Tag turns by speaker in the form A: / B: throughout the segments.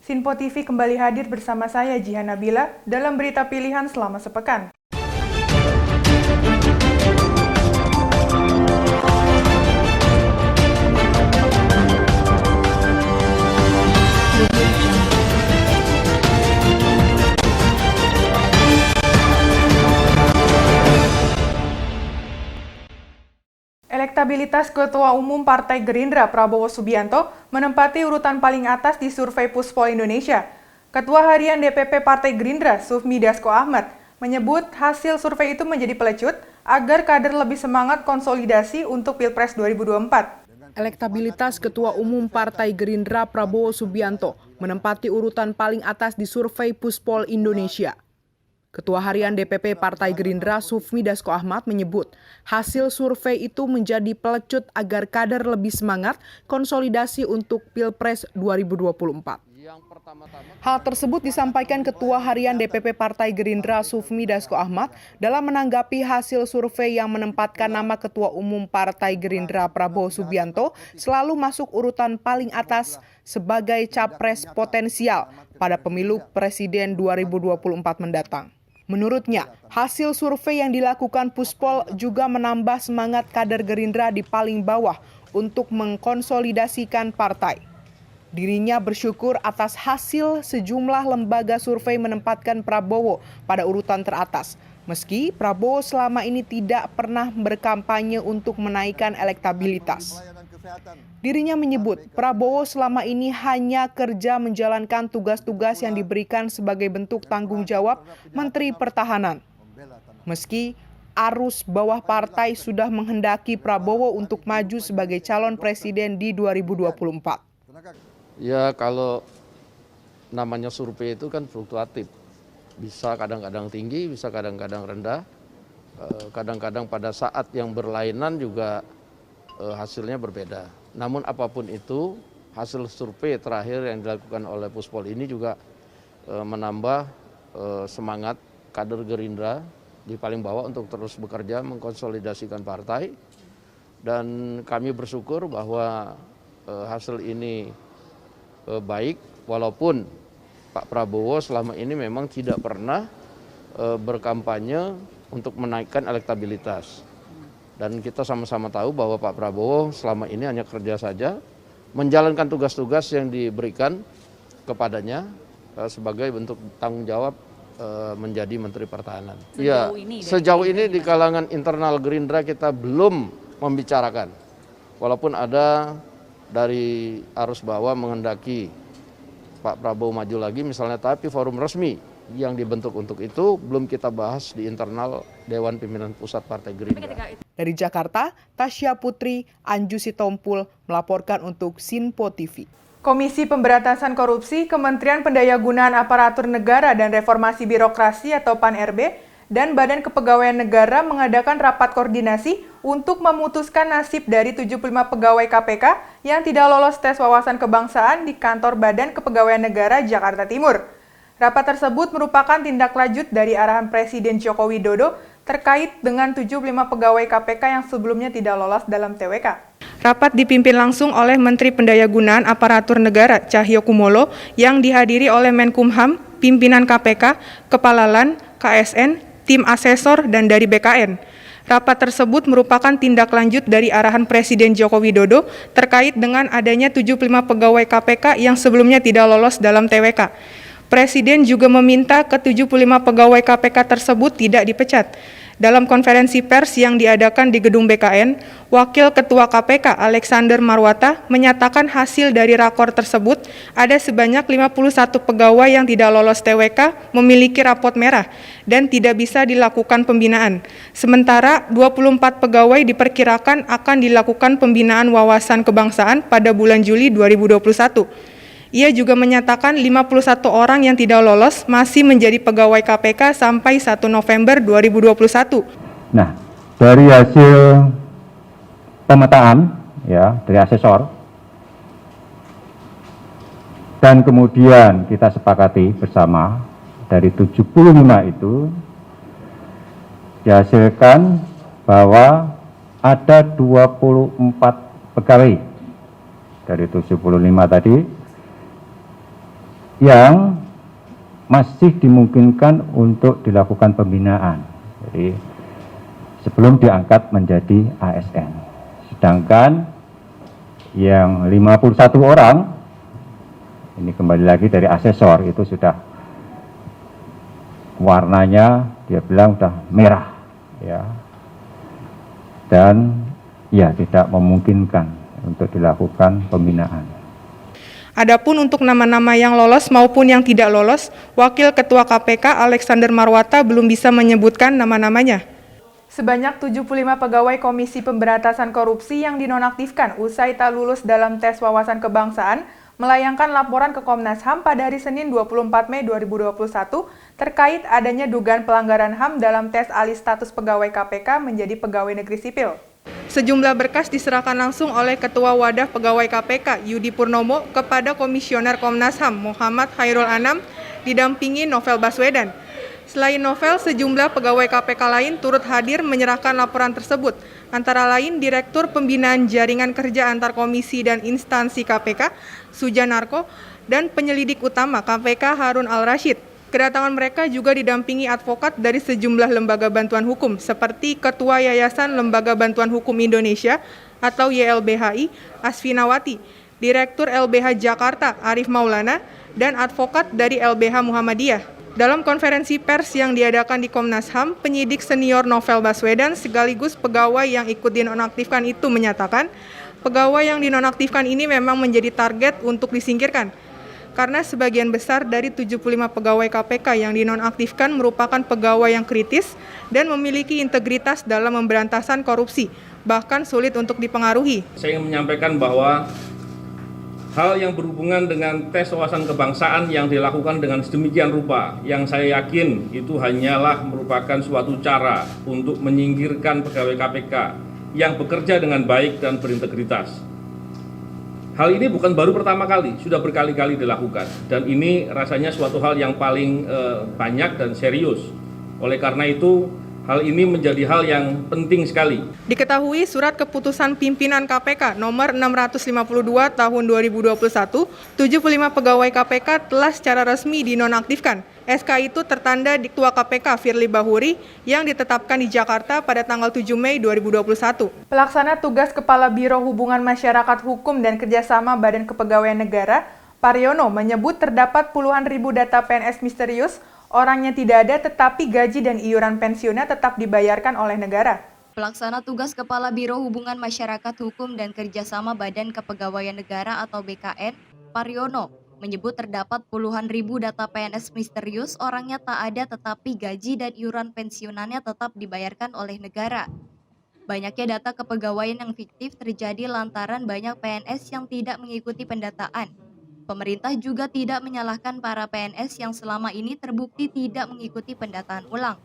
A: Sinpo TV kembali hadir bersama saya Jihan Nabila dalam berita pilihan selama sepekan. Elektabilitas Ketua Umum Partai Gerindra Prabowo Subianto menempati urutan paling atas di survei Puspol Indonesia. Ketua Harian DPP Partai Gerindra Sufmi Dasko Ahmad menyebut hasil survei itu menjadi pelecut agar kader lebih semangat konsolidasi untuk Pilpres 2024.
B: Elektabilitas Ketua Umum Partai Gerindra Prabowo Subianto menempati urutan paling atas di survei Puspol Indonesia. Ketua Harian DPP Partai Gerindra Sufmi Dasko Ahmad menyebut hasil survei itu menjadi pelecut agar kader lebih semangat konsolidasi untuk Pilpres 2024. Hal tersebut disampaikan Ketua Harian DPP Partai Gerindra Sufmi Dasko Ahmad dalam menanggapi hasil survei yang menempatkan nama Ketua Umum Partai Gerindra Prabowo Subianto selalu masuk urutan paling atas sebagai capres potensial pada pemilu Presiden 2024 mendatang. Menurutnya, hasil survei yang dilakukan Puspol juga menambah semangat kader Gerindra di paling bawah untuk mengkonsolidasikan partai. Dirinya bersyukur atas hasil sejumlah lembaga survei menempatkan Prabowo pada urutan teratas. Meski Prabowo selama ini tidak pernah berkampanye untuk menaikkan elektabilitas. Dirinya menyebut Prabowo selama ini hanya kerja menjalankan tugas-tugas yang diberikan sebagai bentuk tanggung jawab Menteri Pertahanan. Meski arus bawah partai sudah menghendaki Prabowo untuk maju sebagai calon presiden di 2024.
C: Ya, kalau namanya survei itu kan fluktuatif. Bisa kadang-kadang tinggi, bisa kadang-kadang rendah. Kadang-kadang pada saat yang berlainan juga hasilnya berbeda. Namun apapun itu, hasil survei terakhir yang dilakukan oleh Puspol ini juga menambah semangat kader Gerindra di paling bawah untuk terus bekerja mengkonsolidasikan partai. Dan kami bersyukur bahwa hasil ini baik, walaupun Pak Prabowo selama ini memang tidak pernah berkampanye untuk menaikkan elektabilitas. Dan kita sama-sama tahu bahwa Pak Prabowo selama ini hanya kerja saja, menjalankan tugas-tugas yang diberikan kepadanya sebagai bentuk tanggung jawab menjadi Menteri Pertahanan. Sejauh ini di kalangan internal Gerindra kita belum membicarakan. Walaupun ada dari arus bawah menghendaki Pak Prabowo maju lagi misalnya, tapi forum resmi yang dibentuk untuk itu belum kita bahas di internal Dewan Pimpinan Pusat Partai Gerindra.
B: Dari Jakarta, Tasya Putri, Anju Sitompul melaporkan untuk Sinpo TV.
A: Komisi Pemberantasan Korupsi, Kementerian Pendayagunaan Aparatur Negara dan Reformasi Birokrasi atau PAN-RB, dan Badan Kepegawaian Negara mengadakan rapat koordinasi untuk memutuskan nasib dari 75 pegawai KPK yang tidak lolos tes wawasan kebangsaan di kantor Badan Kepegawaian Negara Jakarta Timur. Rapat tersebut merupakan tindak lanjut dari arahan Presiden Joko Widodo terkait dengan 75 pegawai KPK yang sebelumnya tidak lolos dalam TWK. Rapat dipimpin langsung oleh Menteri Pendayagunaan Aparatur Negara Cahyokumolo yang dihadiri oleh Menkumham, pimpinan KPK, Kepala LAN, KSN, tim asesor, dan dari BKN. Rapat tersebut merupakan tindak lanjut dari arahan Presiden Joko Widodo terkait dengan adanya 75 pegawai KPK yang sebelumnya tidak lolos dalam TWK. Presiden juga meminta ke-75 pegawai KPK tersebut tidak dipecat. Dalam konferensi pers yang diadakan di gedung BKN, Wakil Ketua KPK Alexander Marwata menyatakan hasil dari rakor tersebut ada sebanyak 51 pegawai yang tidak lolos TWK memiliki rapot merah dan tidak bisa dilakukan pembinaan. Sementara 24 pegawai diperkirakan akan dilakukan pembinaan wawasan kebangsaan pada bulan Juli 2021. Ia juga menyatakan 51 orang yang tidak lolos masih menjadi pegawai KPK sampai 1 November 2021.
D: Nah, dari hasil pemetaan ya dari asesor dan kemudian kita sepakati bersama dari 75 itu dihasilkan bahwa ada 24 pegawai dari 75 tadi yang masih dimungkinkan untuk dilakukan pembinaan. Jadi sebelum diangkat menjadi ASN. Sedangkan yang 51 orang, ini kembali lagi dari asesor, itu sudah warnanya dia bilang sudah merah, ya, dan ya tidak memungkinkan untuk dilakukan pembinaan.
A: Adapun untuk nama-nama yang lolos maupun yang tidak lolos, Wakil Ketua KPK Alexander Marwata belum bisa menyebutkan nama-namanya. Sebanyak 75 pegawai Komisi Pemberantasan Korupsi yang dinonaktifkan usai tak lulus dalam tes wawasan kebangsaan melayangkan laporan ke Komnas HAM pada hari Senin 24 Mei 2021 terkait adanya dugaan pelanggaran HAM dalam tes alih status pegawai KPK menjadi pegawai negeri sipil. Sejumlah berkas diserahkan langsung oleh Ketua Wadah Pegawai KPK Yudi Purnomo kepada Komisioner Komnas HAM Muhammad Khairul Anam didampingi Novel Baswedan. Selain Novel, sejumlah pegawai KPK lain turut hadir menyerahkan laporan tersebut, antara lain Direktur Pembinaan Jaringan Kerja Antar Komisi dan Instansi KPK, Sujanarko, dan penyelidik utama KPK Harun Al-Rashid. Kedatangan mereka juga didampingi advokat dari sejumlah lembaga bantuan hukum seperti Ketua Yayasan Lembaga Bantuan Hukum Indonesia atau YLBHI, Asfinawati, Direktur LBH Jakarta, Arif Maulana, dan advokat dari LBH Muhammadiyah. Dalam konferensi pers yang diadakan di Komnas HAM, penyidik senior Novel Baswedan sekaligus pegawai yang ikut dinonaktifkan itu menyatakan, pegawai yang dinonaktifkan ini memang menjadi target untuk disingkirkan. Karena sebagian besar dari 75 pegawai KPK yang dinonaktifkan merupakan pegawai yang kritis dan memiliki integritas dalam pemberantasan korupsi, bahkan sulit untuk dipengaruhi.
E: Saya ingin menyampaikan bahwa hal yang berhubungan dengan tes wawasan kebangsaan yang dilakukan dengan sedemikian rupa, yang saya yakin itu hanyalah merupakan suatu cara untuk menyingkirkan pegawai KPK yang bekerja dengan baik dan berintegritas. Hal ini bukan baru pertama kali, sudah berkali-kali dilakukan, dan ini rasanya suatu hal yang paling banyak dan serius. Oleh karena itu, hal ini menjadi hal yang penting sekali.
A: Diketahui surat keputusan pimpinan KPK nomor 652 tahun 2021, 75 pegawai KPK telah secara resmi dinonaktifkan. SK itu tertanda di Ketua KPK Firly Bahuri yang ditetapkan di Jakarta pada tanggal 7 Mei 2021. Pelaksana tugas Kepala Biro Hubungan Masyarakat Hukum dan Kerjasama Badan Kepegawaian Negara, Pariono, menyebut terdapat puluhan ribu data PNS misterius, orangnya tidak ada tetapi gaji dan iuran pensiunnya tetap dibayarkan oleh negara.
F: Pelaksana tugas Kepala Biro Hubungan Masyarakat Hukum dan Kerjasama Badan Kepegawaian Negara atau BKN, Pariono, menyebut terdapat puluhan ribu data PNS misterius, orangnya tak ada tetapi gaji dan iuran pensiunannya tetap dibayarkan oleh negara. Banyaknya data kepegawaian yang fiktif terjadi lantaran banyak PNS yang tidak mengikuti pendataan. Pemerintah juga tidak menyalahkan para PNS yang selama ini terbukti tidak mengikuti pendataan ulang.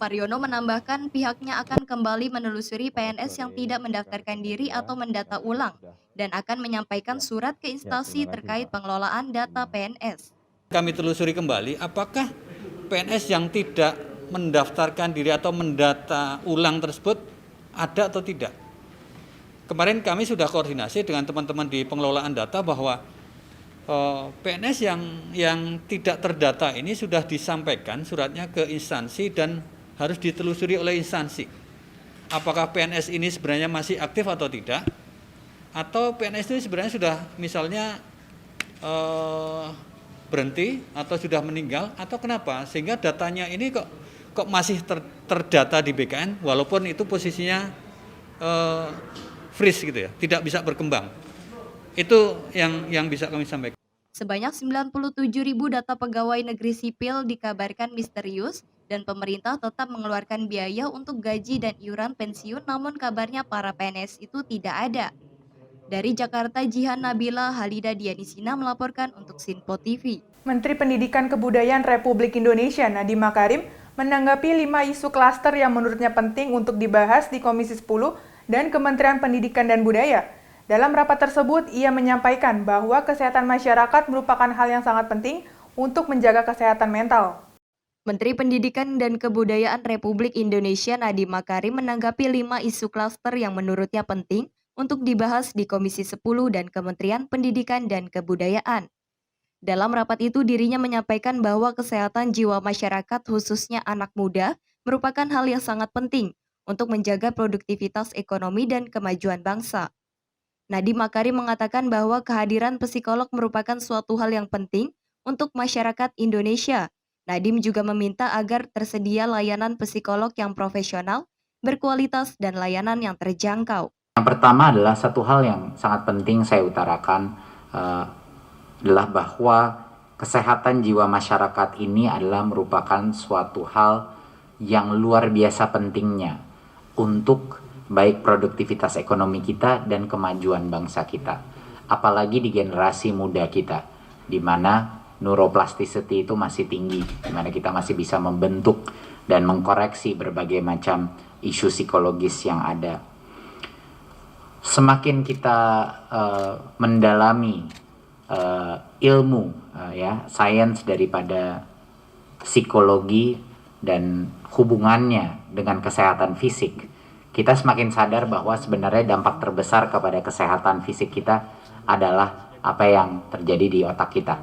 F: Pariono menambahkan pihaknya akan kembali menelusuri PNS yang tidak mendaftarkan diri atau mendata ulang dan akan menyampaikan surat ke instansi terkait pengelolaan data PNS.
G: Kami telusuri kembali apakah PNS yang tidak mendaftarkan diri atau mendata ulang tersebut ada atau tidak. Kemarin kami sudah koordinasi dengan teman-teman di pengelolaan data bahwa PNS yang tidak terdata ini sudah disampaikan suratnya ke instansi dan harus ditelusuri oleh instansi. Apakah PNS ini sebenarnya masih aktif atau tidak? Atau PNS ini sebenarnya sudah misalnya berhenti atau sudah meninggal atau kenapa? Sehingga datanya ini kok masih terdata di BKN walaupun itu posisinya freeze gitu ya, tidak bisa berkembang. Itu yang bisa kami sampaikan.
F: Sebanyak 97.000 data pegawai negeri sipil dikabarkan misterius dan pemerintah tetap mengeluarkan biaya untuk gaji dan iuran pensiun, namun kabarnya para PNS itu tidak ada. Dari Jakarta, Jihan Nabila Halida Dianisina melaporkan untuk Sinpo TV.
A: Menteri Pendidikan Kebudayaan Republik Indonesia Nadiem Makarim menanggapi 5 isu klaster yang menurutnya penting untuk dibahas di Komisi 10 dan Kementerian Pendidikan dan Budaya. Dalam rapat tersebut, ia menyampaikan bahwa kesehatan masyarakat merupakan hal yang sangat penting untuk menjaga kesehatan mental.
F: Menteri Pendidikan dan Kebudayaan Republik Indonesia Nadiem Makarim menanggapi 5 isu klaster yang menurutnya penting untuk dibahas di Komisi 10 dan Kementerian Pendidikan dan Kebudayaan. Dalam rapat itu dirinya menyampaikan bahwa kesehatan jiwa masyarakat khususnya anak muda merupakan hal yang sangat penting untuk menjaga produktivitas ekonomi dan kemajuan bangsa. Nadiem Makarim mengatakan bahwa kehadiran psikolog merupakan suatu hal yang penting untuk masyarakat Indonesia. Nadiem juga meminta agar tersedia layanan psikolog yang profesional, berkualitas, dan layanan yang terjangkau.
H: Yang pertama adalah satu hal yang sangat penting saya utarakan adalah bahwa kesehatan jiwa masyarakat ini adalah merupakan suatu hal yang luar biasa pentingnya untuk baik produktivitas ekonomi kita dan kemajuan bangsa kita. Apalagi di generasi muda kita, di mana neuroplasticity itu masih tinggi, di mana kita masih bisa membentuk dan mengkoreksi berbagai macam isu psikologis yang ada. Semakin kita mendalami ilmu, sains daripada psikologi dan hubungannya dengan kesehatan fisik, kita semakin sadar bahwa sebenarnya dampak terbesar kepada kesehatan fisik kita adalah apa yang terjadi di otak kita.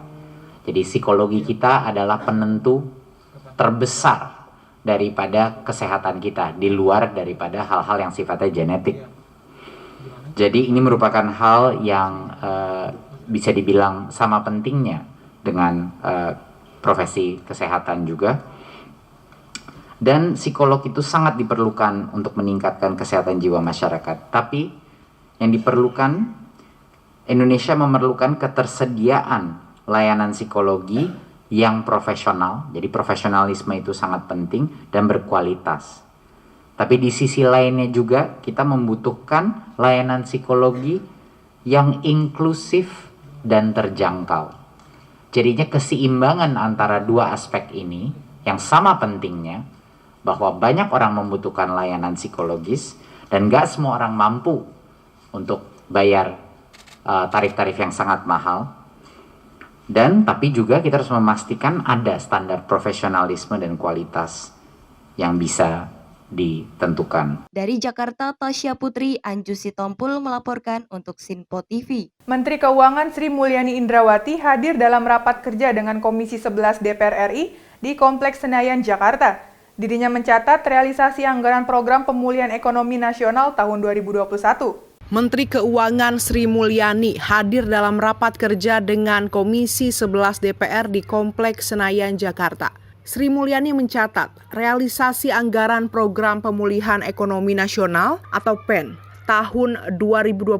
H: Jadi psikologi kita adalah penentu terbesar daripada kesehatan kita, di luar daripada hal-hal yang sifatnya genetik. Jadi ini merupakan hal yang bisa dibilang sama pentingnya dengan profesi kesehatan juga. Dan psikolog itu sangat diperlukan untuk meningkatkan kesehatan jiwa masyarakat. Tapi yang diperlukan, Indonesia memerlukan ketersediaan layanan psikologi yang profesional. Jadi profesionalisme itu sangat penting dan berkualitas. Tapi di sisi lainnya juga kita membutuhkan layanan psikologi yang inklusif dan terjangkau. Jadinya keseimbangan antara dua aspek ini yang sama pentingnya, bahwa banyak orang membutuhkan layanan psikologis dan gak semua orang mampu untuk bayar tarif-tarif yang sangat mahal. Dan tapi juga kita harus memastikan ada standar profesionalisme dan kualitas yang bisa ditentukan.
F: Dari Jakarta, Tasya Putri, Anju Sitompul melaporkan untuk Sinpo TV.
A: Menteri Keuangan Sri Mulyani Indrawati hadir dalam rapat kerja dengan Komisi 11 DPR RI di Kompleks Senayan, Jakarta. Dirinya mencatat realisasi anggaran program pemulihan ekonomi nasional tahun 2021.
B: Menteri Keuangan Sri Mulyani hadir dalam rapat kerja dengan Komisi 11 DPR di Kompleks Senayan, Jakarta. Sri Mulyani mencatat realisasi anggaran program pemulihan ekonomi nasional atau PEN tahun 2021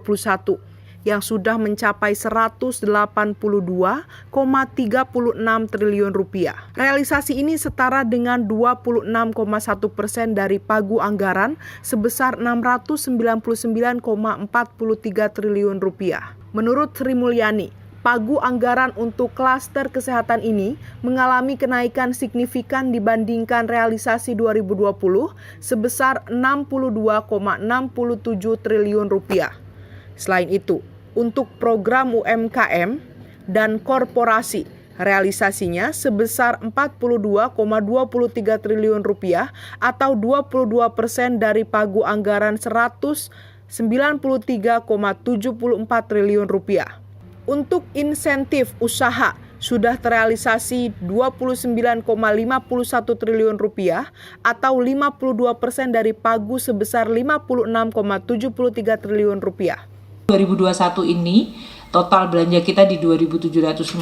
B: yang sudah mencapai 182,36 triliun rupiah. Realisasi ini setara dengan 26,1% dari pagu anggaran sebesar 699,43 triliun rupiah. Menurut Sri Mulyani, pagu anggaran untuk klaster kesehatan ini mengalami kenaikan signifikan dibandingkan realisasi 2020 sebesar 62,67 triliun rupiah. Selain itu, untuk program UMKM dan korporasi, realisasinya sebesar 42,23 triliun rupiah atau 22% dari pagu anggaran 193,74 triliun rupiah. Untuk insentif usaha sudah terrealisasi 29,51 triliun rupiah atau 52% dari pagu sebesar 56,73 triliun rupiah.
I: 2021 ini total belanja kita di 2.750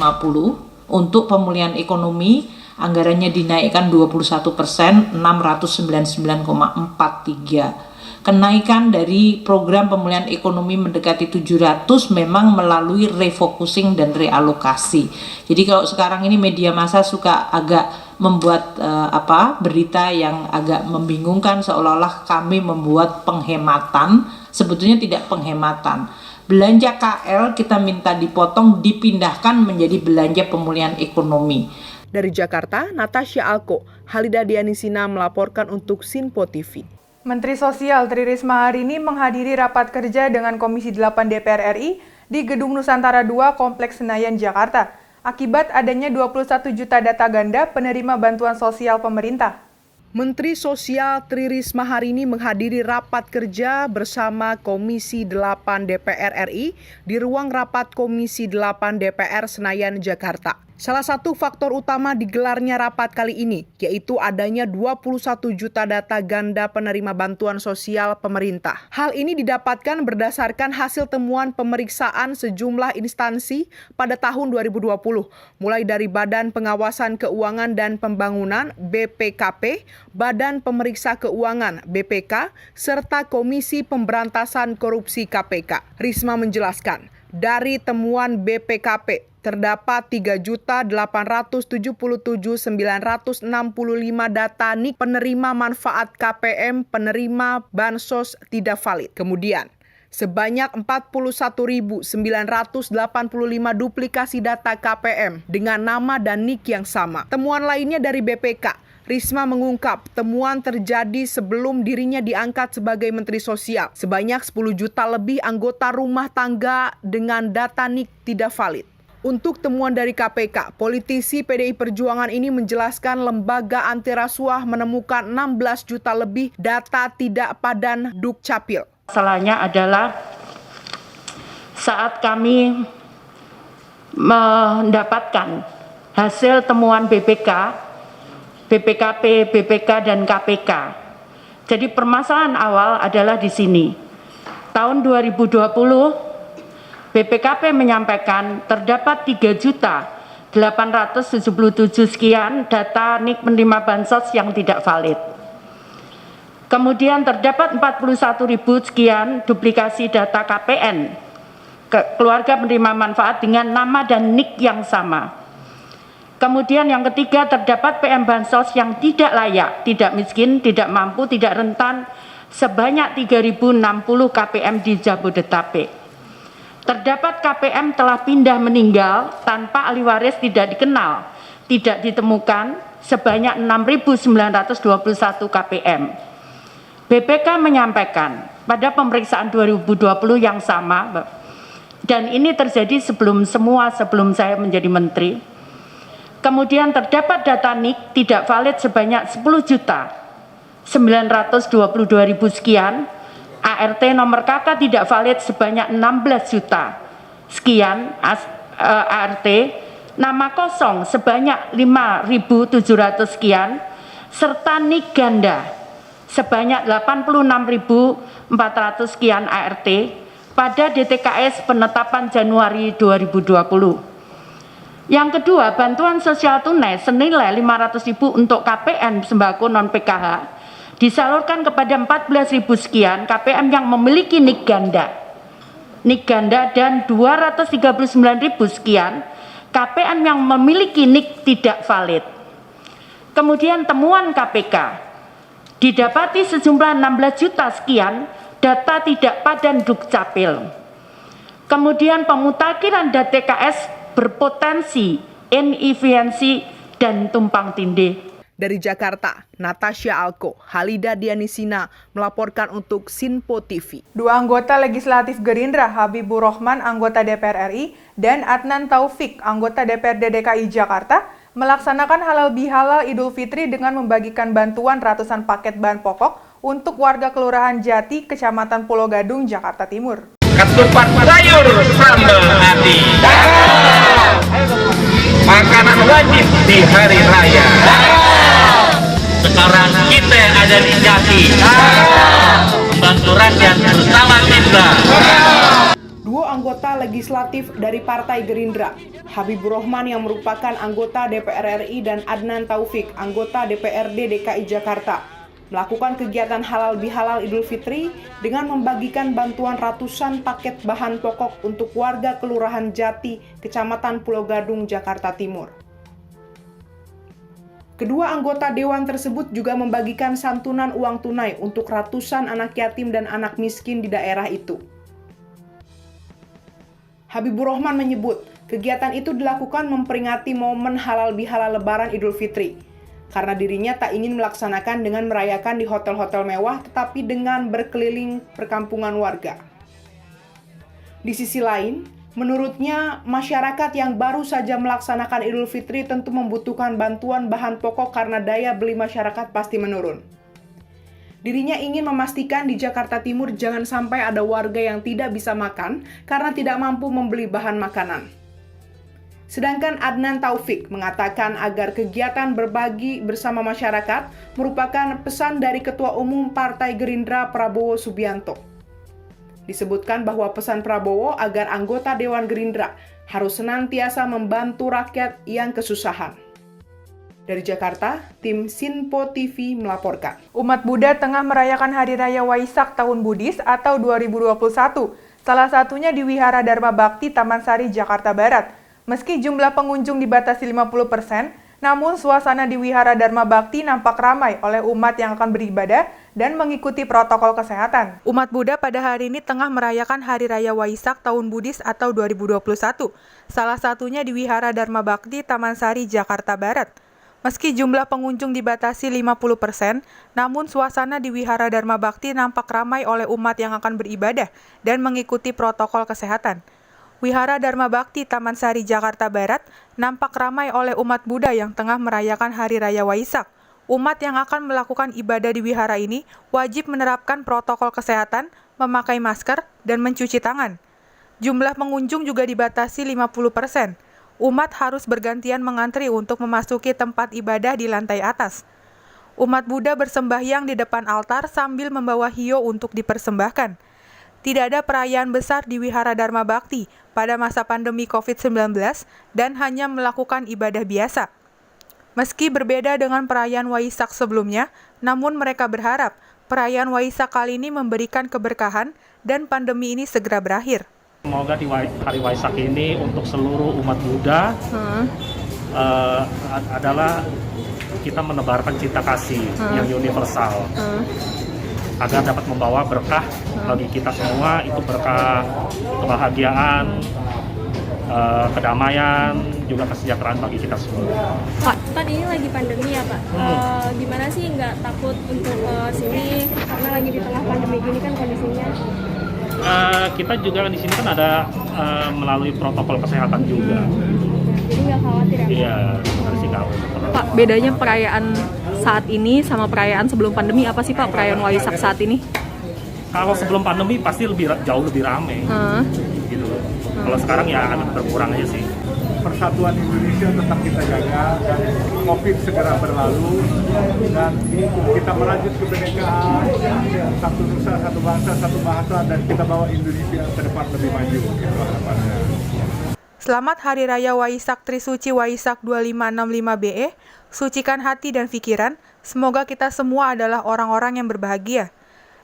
I: untuk pemulihan ekonomi anggarannya dinaikkan 21%, 699,43. Kenaikan dari program pemulihan ekonomi mendekati 700 memang melalui refocusing dan realokasi. Jadi kalau sekarang ini media massa suka agak membuat berita yang agak membingungkan seolah-olah kami membuat penghematan, sebetulnya tidak penghematan. Belanja KL kita minta dipotong, dipindahkan menjadi belanja pemulihan ekonomi.
B: Dari Jakarta, Natasha Alko, Halida Dianisina melaporkan untuk Sinpo TV.
A: Menteri Sosial Tri Risma hari ini menghadiri rapat kerja dengan Komisi 8 DPR RI di Gedung Nusantara 2 Kompleks Senayan, Jakarta, akibat adanya 21 juta data ganda penerima bantuan sosial pemerintah.
B: Menteri Sosial Tri Risma hari ini menghadiri rapat kerja bersama Komisi 8 DPR RI di ruang rapat Komisi 8 DPR Senayan, Jakarta. Salah satu faktor utama digelarnya rapat kali ini, yaitu adanya 21 juta data ganda penerima bantuan sosial pemerintah. Hal ini didapatkan berdasarkan hasil temuan pemeriksaan sejumlah instansi pada tahun 2020, mulai dari Badan Pengawasan Keuangan dan Pembangunan (BPKP), Badan Pemeriksa Keuangan (BPK), serta Komisi Pemberantasan Korupsi (KPK). Risma menjelaskan, dari temuan BPKP, terdapat 3.877.965 data NIK penerima manfaat KPM penerima bansos tidak valid. Kemudian, sebanyak 41.985 duplikasi data KPM dengan nama dan NIK yang sama. Temuan lainnya dari BPK. Risma mengungkap temuan terjadi sebelum dirinya diangkat sebagai Menteri Sosial. Sebanyak 10 juta lebih anggota rumah tangga dengan data NIK tidak valid. Untuk temuan dari KPK, politisi PDI Perjuangan ini menjelaskan lembaga anti rasuah menemukan 16 juta lebih data tidak padan Dukcapil.
J: Masalahnya adalah saat kami mendapatkan hasil temuan BPK, BPKP, BPK, dan KPK. Jadi permasalahan awal adalah di sini. Tahun 2020, BPKP menyampaikan terdapat 3.877 sekian data NIK penerima bansos yang tidak valid. Kemudian terdapat 41.000 sekian duplikasi data KPN, keluarga penerima manfaat dengan nama dan NIK yang sama. Kemudian yang ketiga, terdapat PM bansos yang tidak layak, tidak miskin, tidak mampu, tidak rentan sebanyak 3.060 KPM di Jabodetabek. Terdapat KPM telah pindah meninggal tanpa ahli waris tidak dikenal, tidak ditemukan sebanyak 6.921 KPM. BPK menyampaikan pada pemeriksaan 2020 yang sama, dan ini terjadi sebelum saya menjadi menteri. Kemudian terdapat data NIK tidak valid sebanyak 10.922.000 sekian, ART nomor KK tidak valid sebanyak 16 juta sekian ART, nama kosong sebanyak 5.700 sekian, serta NIK ganda sebanyak 86.400 sekian ART pada DTKS penetapan Januari 2020. Yang kedua, bantuan sosial tunai senilai 500.000 untuk KPM sembako non-PKH disalurkan kepada 14.000 sekian KPM yang memiliki NIK ganda dan 239.000 sekian KPM yang memiliki NIK tidak valid. Kemudian temuan KPK, didapati sejumlah 16 juta sekian data tidak padan Dukcapil. Kemudian pemutakhiran data TKS berpotensi inefisiensi dan tumpang tindih.
B: Dari Jakarta, Natasha Alko, Halida Dianisina melaporkan untuk Sinpo TV.
A: Dua anggota legislatif Gerindra, Habibur Rahman, anggota DPR RI, dan Adnan Taufik, anggota DPRD DKI Jakarta, melaksanakan halal bihalal Idul Fitri dengan membagikan bantuan ratusan paket bahan pokok untuk warga Kelurahan Jati, Kecamatan Pulau Gadung, Jakarta Timur.
K: Ketupat sayur sambal hati. Makanan wajib di hari raya. Sekarang kita ada di Jati. Membantu rakyat bersama kita.
B: Dua anggota legislatif dari Partai Gerindra, Habibur Rahman yang merupakan anggota DPR RI dan Adnan Taufik, anggota DPRD DKI Jakarta, melakukan kegiatan halal bihalal Idul Fitri dengan membagikan bantuan ratusan paket bahan pokok untuk warga Kelurahan Jati, Kecamatan Pulau Gadung, Jakarta Timur. Kedua anggota dewan tersebut juga membagikan santunan uang tunai untuk ratusan anak yatim dan anak miskin di daerah itu. Habibur Rahman menyebut, kegiatan itu dilakukan memperingati momen halal bihalal Lebaran Idul Fitri, karena dirinya tak ingin melaksanakan dengan merayakan di hotel-hotel mewah, tetapi dengan berkeliling perkampungan warga. Di sisi lain, Menurutnya, masyarakat yang baru saja melaksanakan Idul Fitri tentu membutuhkan bantuan bahan pokok karena daya beli masyarakat pasti menurun. Dirinya ingin memastikan di Jakarta Timur jangan sampai ada warga yang tidak bisa makan karena tidak mampu membeli bahan makanan. Sedangkan Adnan Taufik mengatakan agar kegiatan berbagi bersama masyarakat merupakan pesan dari Ketua Umum Partai Gerindra Prabowo Subianto. Disebutkan bahwa pesan Prabowo agar anggota Dewan Gerindra harus senantiasa membantu rakyat yang kesusahan. Dari Jakarta, tim Sinpo TV melaporkan.
A: Umat Buddha tengah merayakan Hari Raya Waisak Tahun Buddhis atau 2021, salah satunya di Wihara Dharma Bakti Taman Sari, Jakarta Barat. Meski jumlah pengunjung dibatasi 50%, namun suasana di Wihara Dharma Bakti nampak ramai oleh umat yang akan beribadah dan mengikuti protokol kesehatan. Umat Buddha pada hari ini tengah merayakan Hari Raya Waisak Tahun Buddhis atau 2021, salah satunya di Wihara Dharma Bakti Taman Sari, Jakarta Barat. Meski jumlah pengunjung dibatasi 50%, namun suasana di Wihara Dharma Bakti nampak ramai oleh umat yang akan beribadah dan mengikuti protokol kesehatan. Wihara Dharma Bakti Taman Sari, Jakarta Barat nampak ramai oleh umat Buddha yang tengah merayakan Hari Raya Waisak. Umat yang akan melakukan ibadah di wihara ini wajib menerapkan protokol kesehatan, memakai masker, dan mencuci tangan. Jumlah pengunjung juga dibatasi 50%. Umat harus bergantian mengantri untuk memasuki tempat ibadah di lantai atas. Umat Buddha bersembahyang di depan altar sambil membawa hio untuk dipersembahkan. Tidak ada perayaan besar di Wihara Dharma Bakti pada masa pandemi COVID-19 dan hanya melakukan ibadah biasa. Meski berbeda dengan perayaan Waisak sebelumnya, namun mereka berharap perayaan Waisak kali ini memberikan keberkahan dan pandemi ini segera berakhir.
L: Semoga di hari Waisak ini untuk seluruh umat Buddha adalah kita menebarkan cinta kasih yang universal. Agar dapat membawa berkah bagi kita semua, itu berkah kebahagiaan, kedamaian, juga kesejahteraan bagi kita semua.
M: Pak, kan ini lagi pandemi ya Pak, gimana sih nggak takut untuk sini karena lagi di tengah pandemi gini kan kondisinya?
L: Kita juga di sini kan ada melalui protokol kesehatan juga.
M: Jadi nggak khawatir ya Pak?
L: Iya, harus khawatir.
N: Pak, bedanya perayaan saat ini sama perayaan sebelum pandemi apa sih Pak, perayaan Waisak saat ini?
L: Kalau sebelum pandemi pasti jauh lebih ramai, gitu. Kalau sekarang ya agak berkurang aja sih.
O: Persatuan Indonesia tetap kita jaga dan COVID segera berlalu dan kita melanjut kebinekaan, satu nusa, satu bangsa, satu bahasa, dan kita bawa Indonesia ke depan lebih maju, gitu harapannya.
A: Selamat Hari Raya Waisak Trisuci Waisak 2565 BE, sucikan hati dan pikiran, semoga kita semua adalah orang-orang yang berbahagia.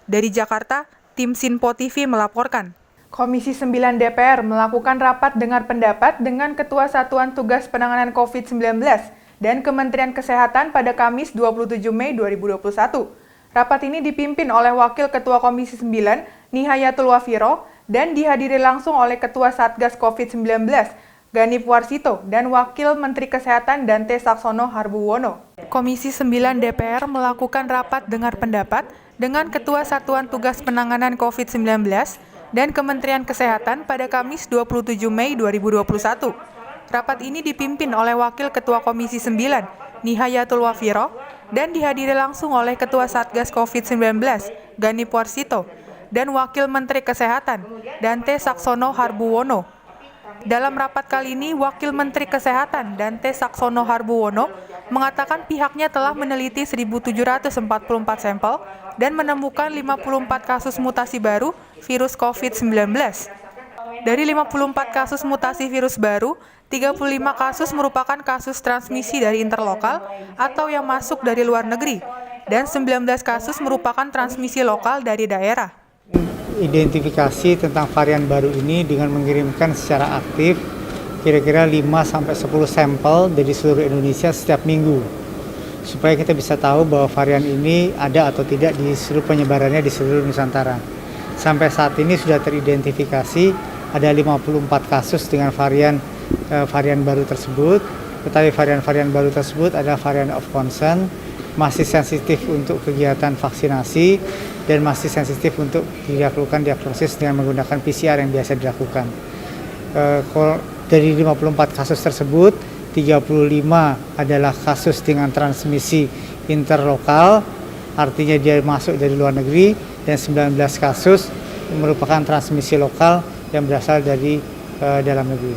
A: Dari Jakarta, tim Sinpo TV melaporkan. Komisi 9 DPR melakukan rapat dengar pendapat dengan Ketua Satuan Tugas Penanganan COVID-19 dan Kementerian Kesehatan pada Kamis 27 Mei 2021. Rapat ini dipimpin oleh Wakil Ketua Komisi 9, Nihayatul Wafiro, dan dihadiri langsung oleh Ketua Satgas COVID-19, Ganip Warsito, dan Wakil Menteri Kesehatan Dante Saxono Harbuwono. Komisi 9 DPR melakukan rapat dengar pendapat dengan Ketua Satuan Tugas Penanganan COVID-19 dan Kementerian Kesehatan pada Kamis 27 Mei 2021. Rapat ini dipimpin oleh Wakil Ketua Komisi 9, Nihayatul Wafiro, dan dihadiri langsung oleh Ketua Satgas COVID-19, Ganip Warsito, dan Wakil Menteri Kesehatan, Dante Saxono Harbuwono. Dalam rapat kali ini, Wakil Menteri Kesehatan, Dante Saxono Harbuwono, mengatakan pihaknya telah meneliti 1.744 sampel dan menemukan 54 kasus mutasi baru virus COVID-19. Dari 54 kasus mutasi virus baru, 35 kasus merupakan kasus transmisi dari interlokal atau yang masuk dari luar negeri, dan 19 kasus merupakan transmisi lokal dari daerah.
P: Identifikasi tentang varian baru ini dengan mengirimkan secara aktif kira-kira 5-10 sampel dari seluruh Indonesia setiap minggu, supaya kita bisa tahu bahwa varian ini ada atau tidak di seluruh penyebarannya di seluruh Nusantara. Sampai saat ini sudah teridentifikasi ada 54 kasus dengan varian baru tersebut, tetapi varian baru tersebut adalah varian of concern, masih sensitif untuk kegiatan vaksinasi dan masih sensitif untuk dilakukan diagnosis dengan menggunakan PCR yang biasa dilakukan. Dari 54 kasus tersebut, 35 adalah kasus dengan transmisi interlokal, artinya dia masuk dari luar negeri, dan 19 kasus merupakan transmisi lokal yang berasal dari dalam negeri.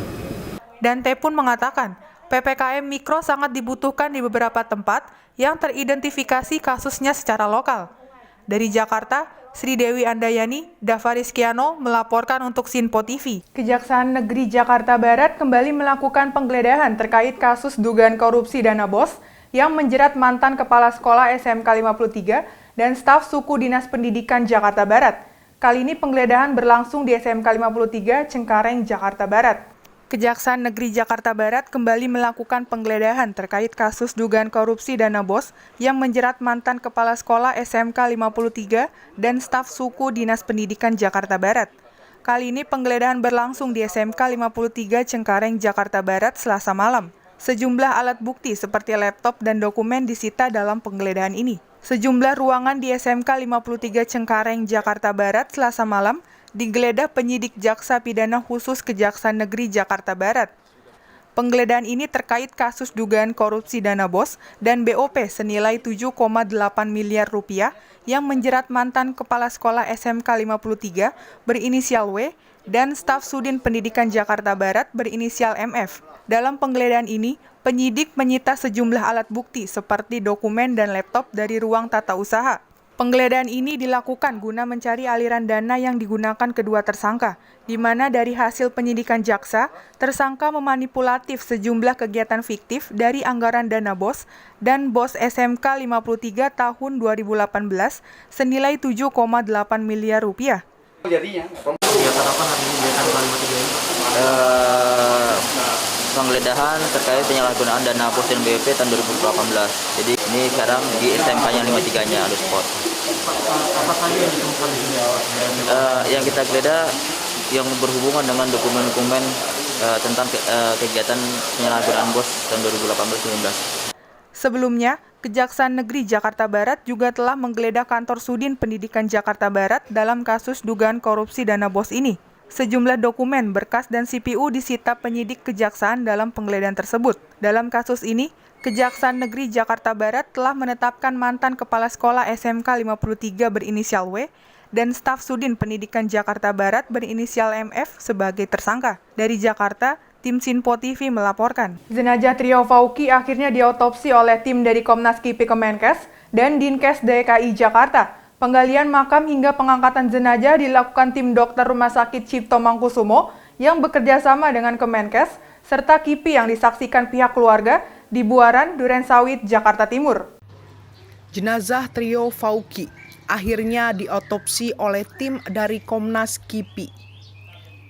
A: Dan T pun mengatakan, PPKM Mikro sangat dibutuhkan di beberapa tempat yang teridentifikasi kasusnya secara lokal. Dari Jakarta, Sri Dewi Andayani, Dava Rizkiano melaporkan untuk Sinpo TV. Kejaksaan Negeri Jakarta Barat kembali melakukan penggeledahan terkait kasus dugaan korupsi dana BOS yang menjerat mantan Kepala Sekolah SMK 53 dan staf suku Dinas Pendidikan Jakarta Barat. Kali ini penggeledahan berlangsung di SMK 53 Cengkareng, Jakarta Barat. Kejaksaan Negeri Jakarta Barat kembali melakukan penggeledahan terkait kasus dugaan korupsi dana BOS yang menjerat mantan Kepala Sekolah SMK 53 dan staf suku Dinas Pendidikan Jakarta Barat. Kali ini penggeledahan berlangsung di SMK 53 Cengkareng, Jakarta Barat Selasa malam. Sejumlah alat bukti seperti laptop dan dokumen disita dalam penggeledahan ini. Sejumlah ruangan di SMK 53 Cengkareng, Jakarta Barat Selasa malam digeledah penyidik Jaksa Pidana Khusus Kejaksaan Negeri Jakarta Barat. Penggeledahan ini terkait kasus dugaan korupsi dana BOS dan BOP senilai 7,8 miliar rupiah yang menjerat mantan Kepala Sekolah SMK 53 berinisial W dan staf Sudin Pendidikan Jakarta Barat berinisial MF. Dalam penggeledahan ini, penyidik menyita sejumlah alat bukti seperti dokumen dan laptop dari ruang tata usaha. Penggeledahan ini dilakukan guna mencari aliran dana yang digunakan kedua tersangka, di mana dari hasil penyidikan jaksa, tersangka memanipulatif sejumlah kegiatan fiktif dari anggaran dana BOS dan BOS SMK 53 tahun 2018 senilai 7,8 miliar rupiah.
Q: Jadinya, kegiatan apa hari ini kegiatan 53 ini? Penggeledahan terkait penyalahgunaan dana BOS dan BOP tahun 2018. Jadi ini sekarang di SMK-nya 53-nya ada spot.
L: Apa saja yang ditemukan di sini?
Q: Yang kita geledah yang berhubungan dengan dokumen-dokumen tentang kegiatan penyalahgunaan BOS tahun 2018-19.
A: Sebelumnya, Kejaksaan Negeri Jakarta Barat juga telah menggeledah kantor Sudin Pendidikan Jakarta Barat dalam kasus dugaan korupsi dana BOS ini. Sejumlah dokumen, berkas, dan CPU disita penyidik kejaksaan dalam penggeledahan tersebut. Dalam kasus ini, Kejaksaan Negeri Jakarta Barat telah menetapkan mantan Kepala Sekolah SMK 53 berinisial W dan staf Sudin Pendidikan Jakarta Barat berinisial MF sebagai tersangka. Dari Jakarta, tim Sinpo TV melaporkan. Jenazah trio Fauki akhirnya diotopsi oleh tim dari Komnas KIPI Kemenkes dan Dinkes DKI Jakarta. Penggalian makam hingga pengangkatan jenazah dilakukan tim dokter Rumah Sakit Cipto Mangunkusumo yang bekerja sama dengan Kemenkes, serta KIPI yang disaksikan pihak keluarga di Buaran, Durensawit, Jakarta Timur.
B: Jenazah trio Fauki akhirnya diotopsi oleh tim dari Komnas KIPI,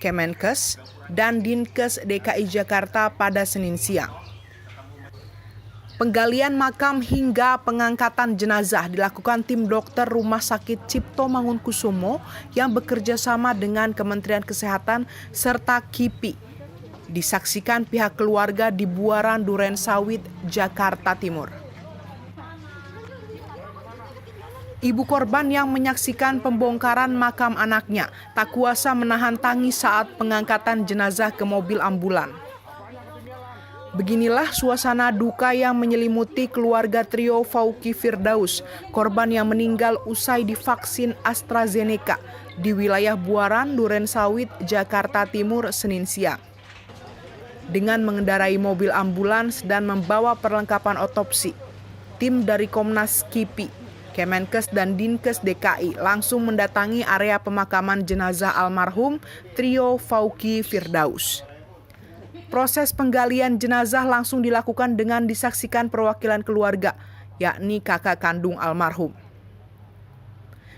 B: Kemenkes, dan Dinkes DKI Jakarta pada Senin siang. Penggalian makam hingga pengangkatan jenazah dilakukan tim dokter Rumah Sakit Cipto Mangunkusumo yang bekerja sama dengan Kementerian Kesehatan serta KIPI. Disaksikan pihak keluarga di Buaran, Durensawit, Jakarta Timur. Ibu korban yang menyaksikan pembongkaran makam anaknya tak kuasa menahan tangis saat pengangkatan jenazah ke mobil ambulan. Beginilah suasana duka yang menyelimuti keluarga trio Fauki Firdaus, korban yang meninggal usai divaksin AstraZeneca di wilayah Buaran, Durensawit, Jakarta Timur, Senin siang. Dengan mengendarai mobil ambulans dan membawa perlengkapan otopsi, tim dari Komnas KIPI, Kemenkes, dan Dinkes DKI langsung mendatangi area pemakaman jenazah almarhum trio Fauki Firdaus. Proses penggalian jenazah langsung dilakukan dengan disaksikan perwakilan keluarga, yakni kakak kandung almarhum.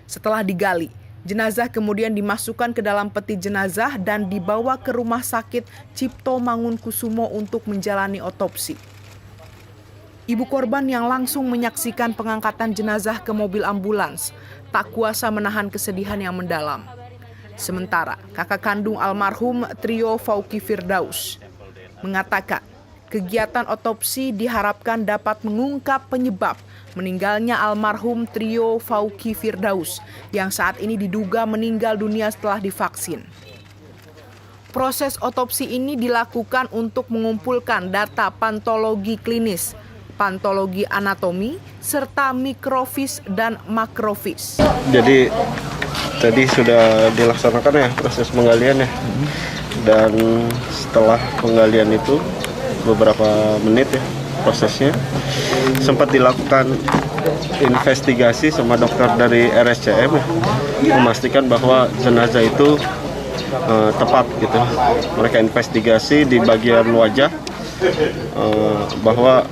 B: Setelah digali, jenazah kemudian dimasukkan ke dalam peti jenazah dan dibawa ke Rumah Sakit Cipto Mangunkusumo untuk menjalani otopsi. Ibu korban yang langsung menyaksikan pengangkatan jenazah ke mobil ambulans tak kuasa menahan kesedihan yang mendalam. Sementara kakak kandung almarhum trio Fauki Firdaus mengatakan kegiatan otopsi diharapkan dapat mengungkap penyebab meninggalnya almarhum trio Fauki Firdaus yang saat ini diduga meninggal dunia setelah divaksin. Proses otopsi ini dilakukan untuk mengumpulkan data pantologi klinis, pantologi anatomi, serta mikrofis dan makrofis.
R: Jadi tadi sudah dilaksanakan ya proses penggalian ya, dan setelah penggalian itu beberapa menit ya prosesnya, sempat dilakukan investigasi sama dokter dari RSCM ya, memastikan bahwa jenazah itu tepat gitu. Mereka investigasi di bagian wajah bahwa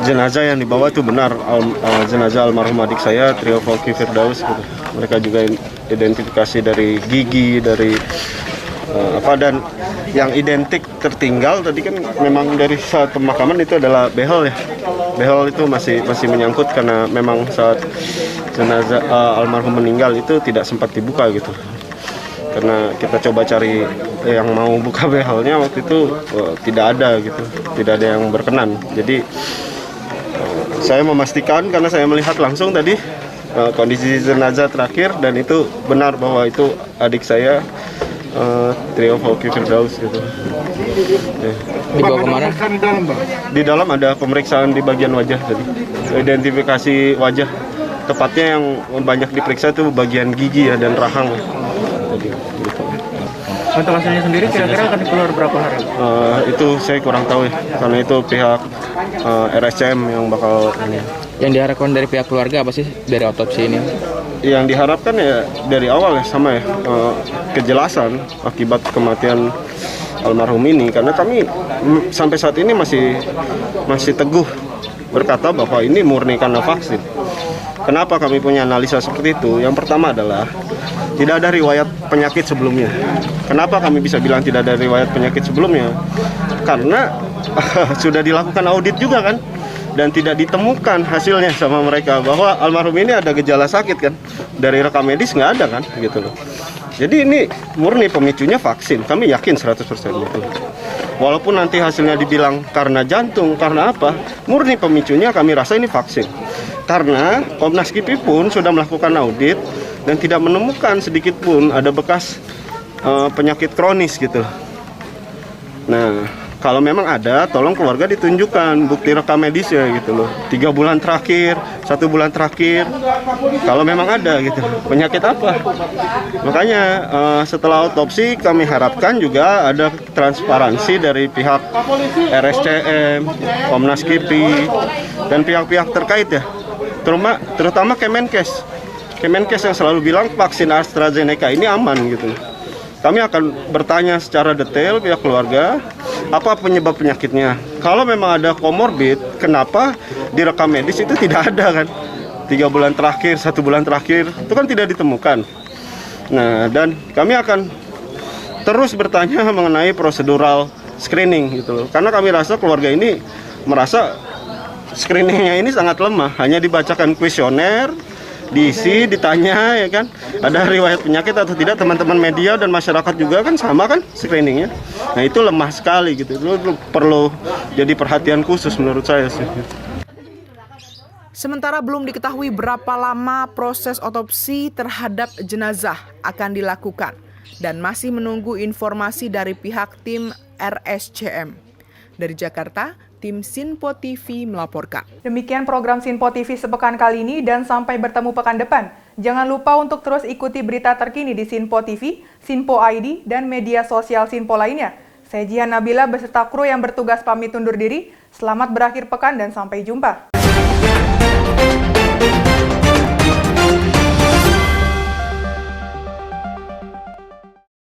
R: jenazah yang dibawa itu benar jenazah almarhum adik saya Trio Volki Firdaus gitu. Mereka juga identifikasi dari gigi, dari dan yang identik tertinggal tadi kan memang dari saat pemakaman itu adalah behel ya. Behel itu masih menyangkut karena memang saat jenazah almarhum meninggal itu tidak sempat dibuka gitu. Karena kita coba cari yang mau buka behelnya waktu itu tidak ada gitu, tidak ada yang berkenan. Jadi saya memastikan karena saya melihat langsung tadi kondisi jenazah terakhir dan itu benar bahwa itu adik saya Trio Volki Firdaus gitu.
S: Dibawa kemana?
R: Di dalam ada pemeriksaan di bagian wajah tadi, identifikasi wajah. Tepatnya yang banyak diperiksa itu bagian gigi ya dan rahang. Jadi, gitu.
S: Untuk hasilnya sendiri kira-kira akan keluar berapa hari?
R: Itu saya kurang tahu ya, karena itu pihak RSCM yang bakal ini.
S: Yang diharapkan dari pihak keluarga apa sih dari otopsi ini?
R: Yang diharapkan ya dari awal ya sama ya, kejelasan akibat kematian almarhum ini, karena kami sampai saat ini masih teguh berkata bahwa ini murni karena vaksin. Kenapa kami punya analisa seperti itu? Yang pertama adalah tidak ada riwayat penyakit sebelumnya. Kenapa kami bisa bilang tidak ada riwayat penyakit sebelumnya? Karena sudah dilakukan audit juga kan, dan tidak ditemukan hasilnya sama mereka bahwa almarhum ini ada gejala sakit kan. Dari rekam medis nggak ada kan, gitu loh. Jadi ini murni pemicunya vaksin, kami yakin 100% itu. Walaupun nanti hasilnya dibilang karena jantung, karena apa, murni pemicunya kami rasa ini vaksin. Karena Komnas KIPI pun sudah melakukan audit dan tidak menemukan sedikit pun ada bekas penyakit kronis gitu. Nah, kalau memang ada, tolong keluarga ditunjukkan bukti rekam medisnya gitu loh. 3 bulan terakhir, 1 bulan terakhir, kalau memang ada gitu. Penyakit apa? Makanya setelah otopsi kami harapkan juga ada transparansi dari pihak RSCM, Komnas KIPI, dan pihak-pihak terkait ya. Terutama Kemenkes. Kemenkes yang selalu bilang vaksin AstraZeneca ini aman gitu. Kami akan bertanya secara detail pihak keluarga, apa penyebab penyakitnya. Kalau memang ada komorbid, kenapa di rekam medis itu tidak ada kan? 3 bulan terakhir, 1 bulan terakhir, itu kan tidak ditemukan. Nah, dan kami akan terus bertanya mengenai prosedural screening gitu loh. Karena kami rasa keluarga ini merasa screeningnya ini sangat lemah, hanya dibacakan kuesioner, diisi, ditanya ya kan, ada riwayat penyakit atau tidak. Teman-teman media dan masyarakat juga kan sama kan screeningnya. Nah itu lemah sekali gitu, itu perlu jadi perhatian khusus menurut saya sih.
B: Sementara belum diketahui berapa lama proses otopsi terhadap jenazah akan dilakukan dan masih menunggu informasi dari pihak tim RSCM. Dari Jakarta, tim Sinpo TV melaporkan.
A: Demikian program Sinpo TV sepekan kali ini dan sampai bertemu pekan depan. Jangan lupa untuk terus ikuti berita terkini di Sinpo TV, Sinpo ID, dan media sosial Sinpo lainnya. Saya Jihan Nabila beserta kru yang bertugas pamit undur diri. Selamat berakhir pekan dan sampai jumpa.